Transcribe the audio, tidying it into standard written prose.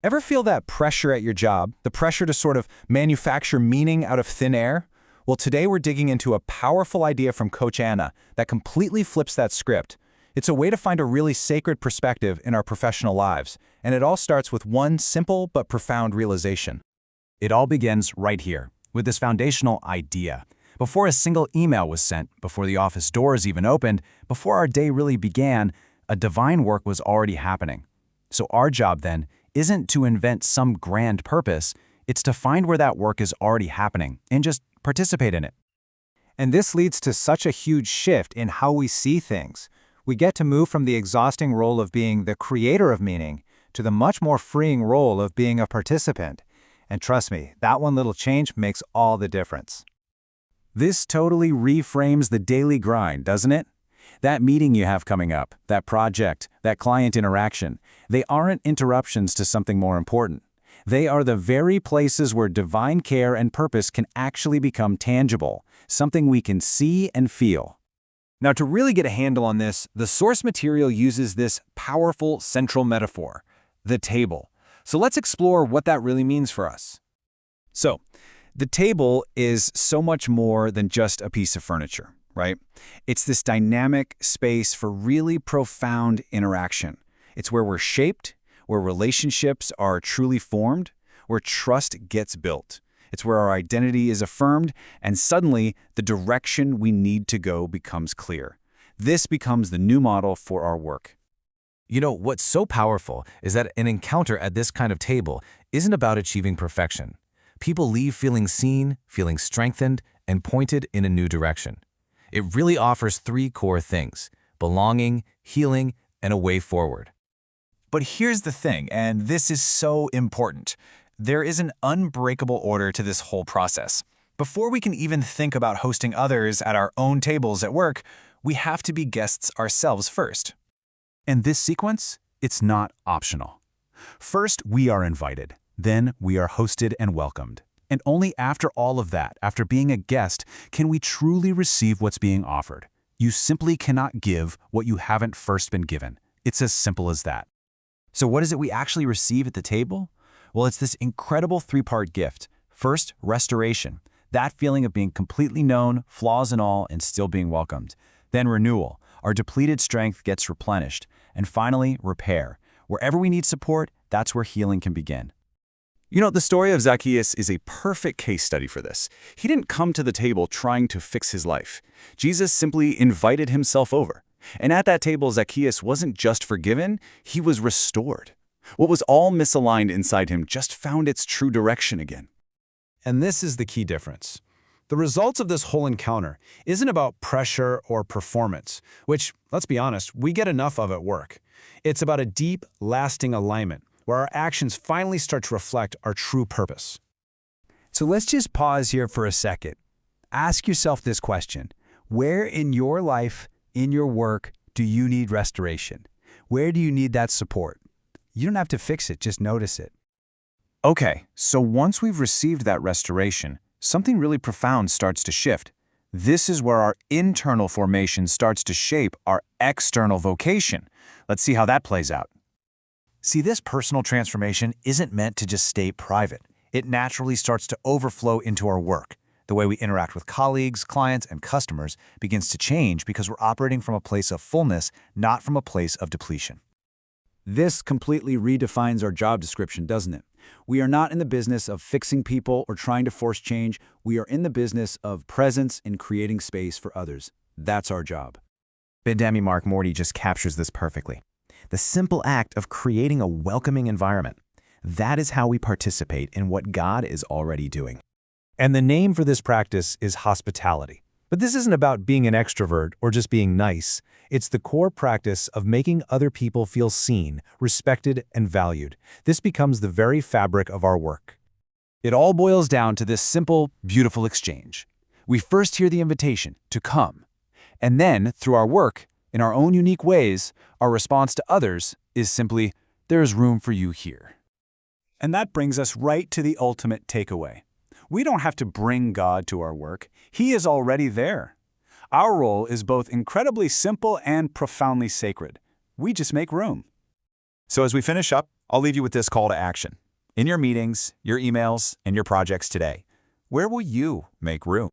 Ever feel that pressure at your job, the pressure to sort of manufacture meaning out of thin air? Well, today we're digging into a powerful idea from Coach Anna that completely flips that script. It's a way to find a really sacred perspective in our professional lives, and it all starts with one simple but profound realization. It all begins right here, with this foundational idea. Before a single email was sent, before the office doors even opened, before our day really began, a divine work was already happening. So our job then isn't to invent some grand purpose, it's to find where that work is already happening and just participate in it. And this leads to such a huge shift in how we see things. We get to move from the exhausting role of being the creator of meaning to the much more freeing role of being a participant. And trust me, that one little change makes all the difference. This totally reframes the daily grind, doesn't it? That meeting you have coming up, that project, that client interaction, they aren't interruptions to something more important. They are the very places where divine care and purpose can actually become tangible, something we can see and feel. Now, to really get a handle on this, the source material uses this powerful central metaphor, the table. So let's explore what that really means for us. So, the table is so much more than just a piece of furniture, right? It's this dynamic space for really profound interaction. It's where we're shaped, where relationships are truly formed, where trust gets built. It's where our identity is affirmed, and suddenly the direction we need to go becomes clear. This becomes the new model for our work. You know, what's so powerful is that an encounter at this kind of table isn't about achieving perfection. People leave feeling seen, feeling strengthened, and pointed in a new direction. It really offers three core things: belonging, healing, and a way forward. But here's the thing, and this is so important. There is an unbreakable order to this whole process. Before we can even think about hosting others at our own tables at work, we have to be guests ourselves first. And this sequence, it's not optional. First, we are invited. Then we are hosted and welcomed. And only after all of that, after being a guest, can we truly receive what's being offered. You simply cannot give what you haven't first been given. It's as simple as that. So what is it we actually receive at the table? Well, it's this incredible three-part gift. First, restoration. That feeling of being completely known, flaws and all, and still being welcomed. Then renewal. Our depleted strength gets replenished. And finally, repair. Wherever we need support, that's where healing can begin. You know, the story of Zacchaeus is a perfect case study for this. He didn't come to the table trying to fix his life. Jesus simply invited himself over. And at that table, Zacchaeus wasn't just forgiven, he was restored. What was all misaligned inside him just found its true direction again. And this is the key difference. The results of this whole encounter isn't about pressure or performance, which, let's be honest, we get enough of at work. It's about a deep, lasting alignment, where our actions finally start to reflect our true purpose. So let's just pause here for a second. Ask yourself this question. Where in your life, in your work, do you need restoration? Where do you need that support? You don't have to fix it, just notice it. Okay, so once we've received that restoration, something really profound starts to shift. This is where our internal formation starts to shape our external vocation. Let's see how that plays out. See, this personal transformation isn't meant to just stay private. It naturally starts to overflow into our work. The way we interact with colleagues, clients, and customers begins to change because we're operating from a place of fullness, not from a place of depletion. This completely redefines our job description, doesn't it? We are not in the business of fixing people or trying to force change. We are in the business of presence and creating space for others. That's our job. Bidemi Mark Morty just captures this perfectly. The simple act of creating a welcoming environment. That is how we participate in what God is already doing. And the name for this practice is hospitality. But this isn't about being an extrovert or just being nice. It's the core practice of making other people feel seen, respected, and valued. This becomes the very fabric of our work. It all boils down to this simple, beautiful exchange. We first hear the invitation to come. And then, through our work, in our own unique ways, our response to others is simply, "There's room for you here." And that brings us right to the ultimate takeaway. We don't have to bring God to our work. He is already there. Our role is both incredibly simple and profoundly sacred. We just make room. So as we finish up, I'll leave you with this call to action. In your meetings, your emails, and your projects today, where will you make room?